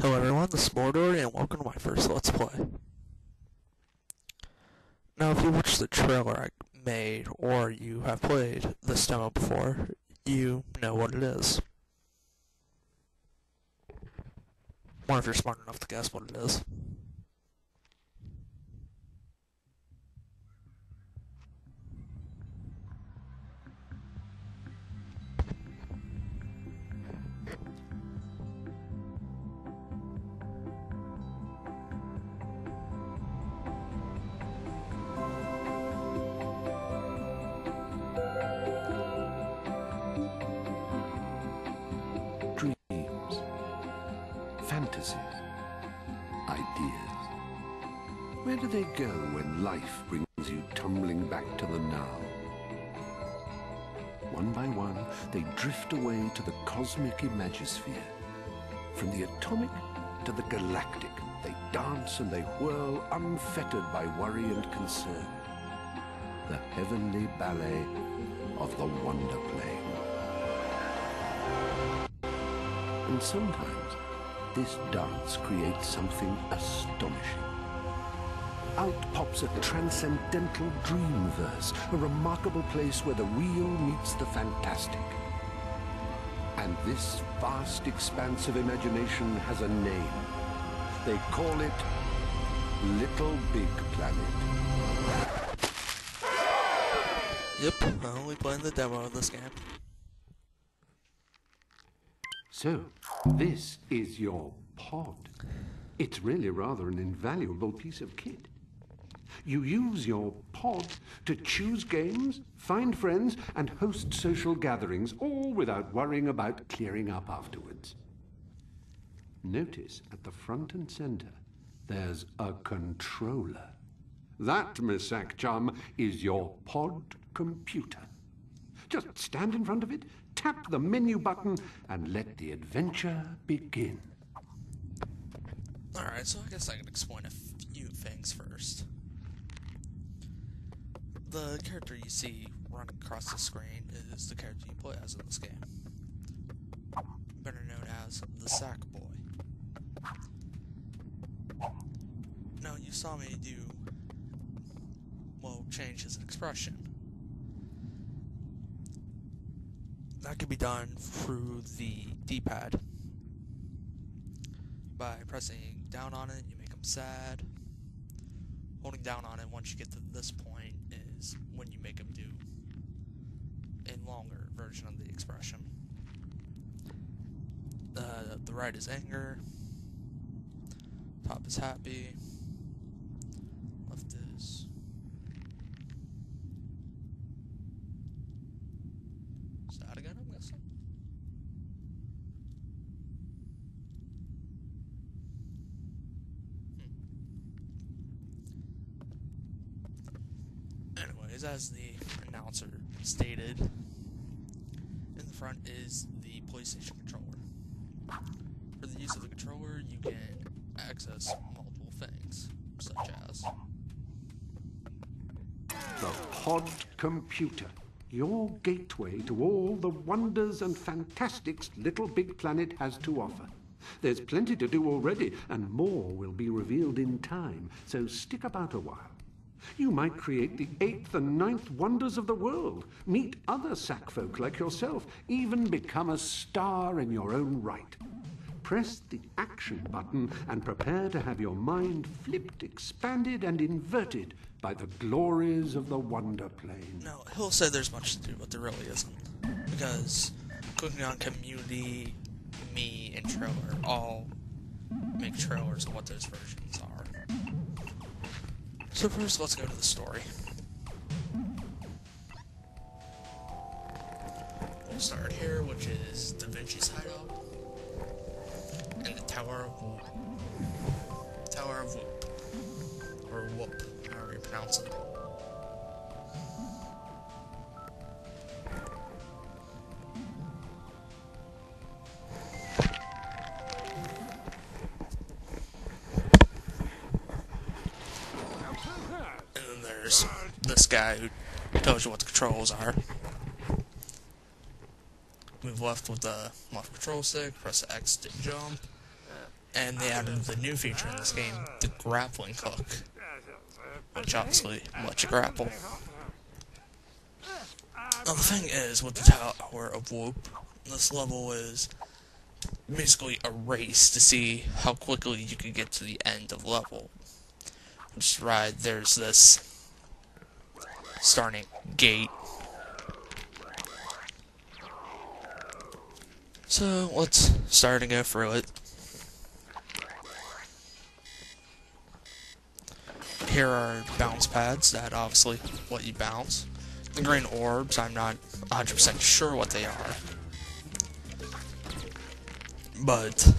Hello everyone, this is Mordor, and welcome to my first Let's Play. Now, if you watched the trailer I made, or you have played this demo before, you know what it is. Or if you're smart enough to guess what it is. Dreams, fantasies, ideas. Where do they go when life brings you tumbling back to the now? One by one, they drift away to the cosmic imagisphere. From the atomic to the galactic, they dance and they whirl unfettered by worry and concern. The heavenly ballet of the wonder plane. And sometimes, this dance creates something astonishing. Out pops a transcendental dreamverse, a remarkable place where the real meets the fantastic. And this vast expanse of imagination has a name. They call it LittleBigPlanet. Yep, I'm only playing the demo of this game. So, this is your pod. It's really rather an invaluable piece of kit. You use your pod to choose games, find friends, and host social gatherings, all without worrying about clearing up afterwards. Notice at the front and center, there's a controller. That, Miss Sackchum, is your pod computer. Just stand in front of it, tap the menu button, and let the adventure begin. Alright, so I guess I can explain a few things first. The character you see running across the screen is the character you play as in this game. Better known as the Sack Boy. Now, you saw me change his expression. That can be done through the D-pad. By pressing down on it, you make him sad. Holding down on it once you get to this point is when you make him do a longer version of the expression. The right is anger. Top is happy. Left is sad again, I'm guessing. Anyways, as the announcer stated, in the front is the PlayStation controller. For the use of the controller, you can access multiple things, such as The pod computer, your gateway to all the wonders and fantastics LittleBigPlanet has to offer. There's plenty to do already, and more will be revealed in time, so stick about a while. You might create the 8th and 9th wonders of the world, meet other sack folk like yourself, even become a star in your own right. Press the action button and prepare to have your mind flipped, expanded, and inverted by the glories of the wonder plane. Now, he'll say there's much to do, but there really isn't. Because clicking on Community, Me, and Trailer all make trailers of what those versions are. So first, let's go to the story. We'll start here, which is Da Vinci's hideout, and the Tower of Whoop. Tower of Whoop. Or Whoop, however you pronounce it. And then there's this guy who tells you what the controls are. Move left with the left control stick, press X to jump. And they added the new feature in this game, the grappling hook, which obviously lets you grapple. Now the thing is, with the Tower of Whoop, this level is basically a race to see how quickly you can get to the end of the level. Which is right, there's this starting gate. So let's start and go through it. Here are bounce pads that obviously let you bounce. The green orbs, I'm not 100% sure what they are, but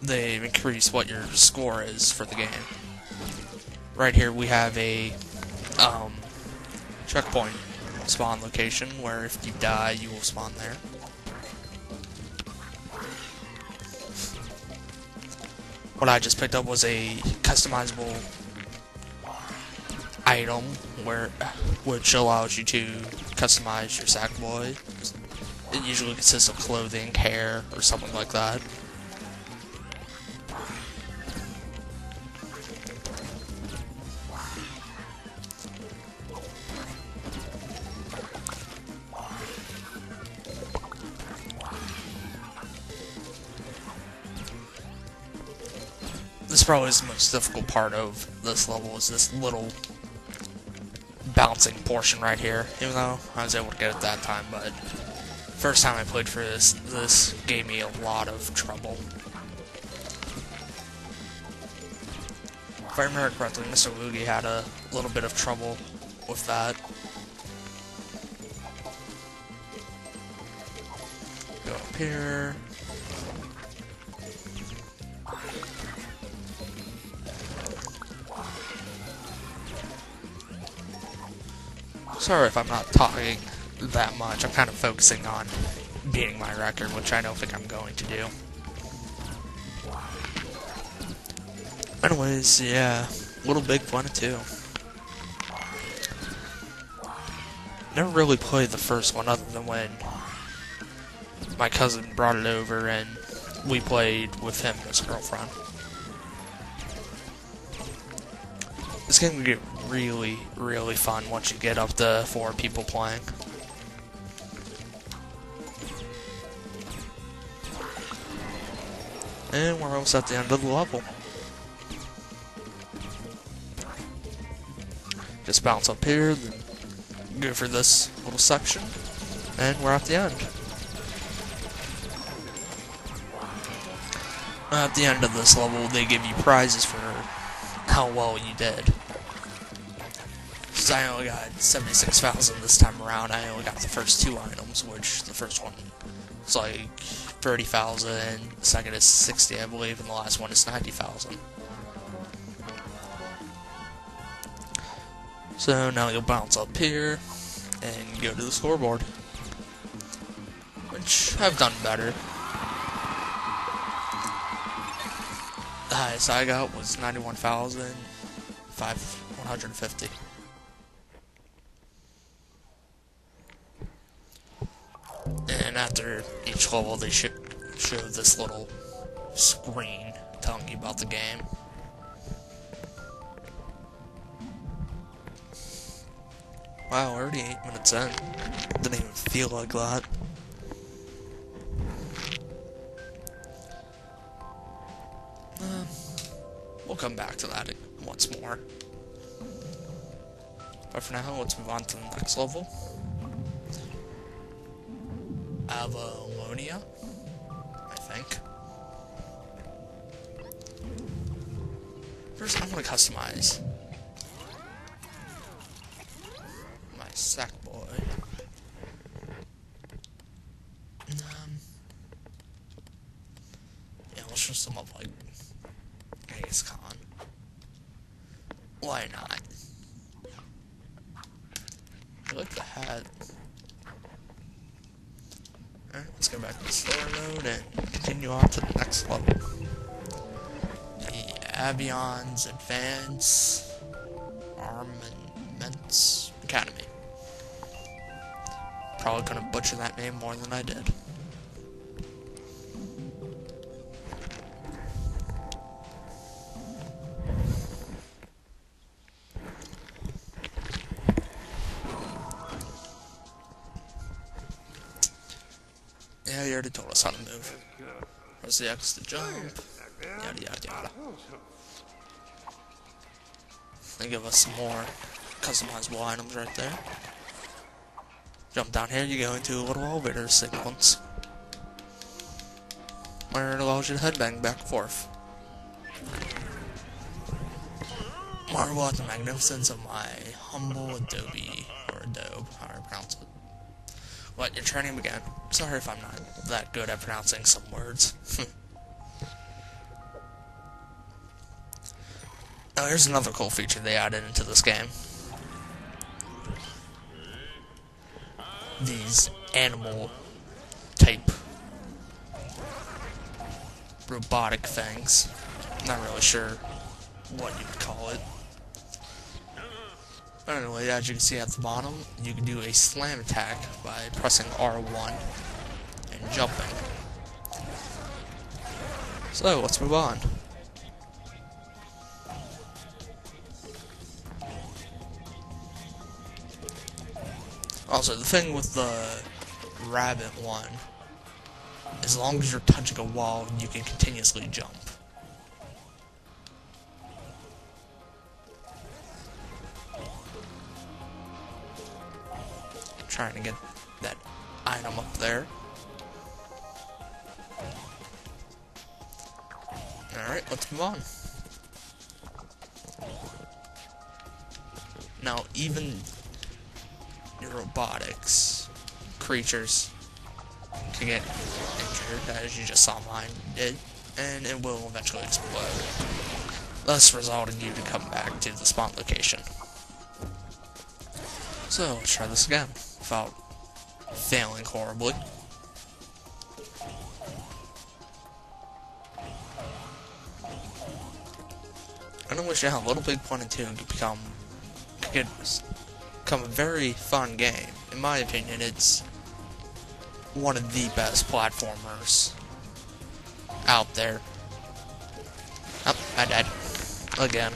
they increase what your score is for the game. Right here we have a checkpoint spawn location where if you die you will spawn there. What I just picked up was a customizable item which allows you to customize your Sackboy. It usually consists of clothing, hair, or something like that. This probably is the most difficult part of this level, is this little bouncing portion right here, even though I was able to get it that time, but first time I played for this gave me a lot of trouble. If I remember correctly, Mr. Luigi had a little bit of trouble with that. Go up here. Sorry if I'm not talking that much. I'm kind of focusing on beating my record, which I don't think I'm going to do. Anyways, yeah, LittleBigPlanet2. Never really played the first one other than when my cousin brought it over and we played with him and his girlfriend. This game can get really, really fun once you get up to 4 people playing. And we're almost at the end of the level. Just bounce up here, then go for this little section, and we're at the end. At the end of this level, they give you prizes for how well you did. Since I only got 76,000 this time around, I only got the first 2 items, which the first one is like 30,000, the second is 60, I believe, and the last one is 90,000. So now you'll bounce up here and go to the scoreboard, which I've done better. The highest I got was 91,150. And after each level, they show this little screen telling you about the game. Wow, already 8 minutes in. Didn't even feel like that. We'll come back to that once more. But for now, let's move on to the next level. Avalonia, I think. First, I'm going to customize my Sackboy. Yeah, let's just sum up like Ace Con. Why not? I like the hat. Alright, let's go back to the story mode and continue on to the next level. The Avion's Advance Armaments Academy. Probably gonna butcher that name more than I did. Yeah, you already told us how to move. Press the X to jump. Yada yada yada. They give us some more customizable items right there. Jump down here, you go into a little elevator sequence where it allows you to headbang back and forth. Marvel at the magnificence of my humble Adobe, or Adobe, however you pronounce it. What, your training began. Sorry if I'm not that good at pronouncing some words. Now here's another cool feature they added into this game. These animal type robotic things. Not really sure what you would call it. But anyway, as you can see at the bottom, you can do a slam attack by pressing R1 and jumping. So, let's move on. Also, the thing with the rabbit one, as long as you're touching a wall, you can continuously jump. Trying to get that item up there. Alright, let's move on. Now, even your robotics creatures can get injured, as you just saw mine did, and it will eventually explode, thus resulting you to come back to the spawn location. So, let's try this again, without failing horribly. I don't wish LittleBigPlanet2 could become a very fun game. In my opinion, it's one of the best platformers out there. Oh, I died. Again.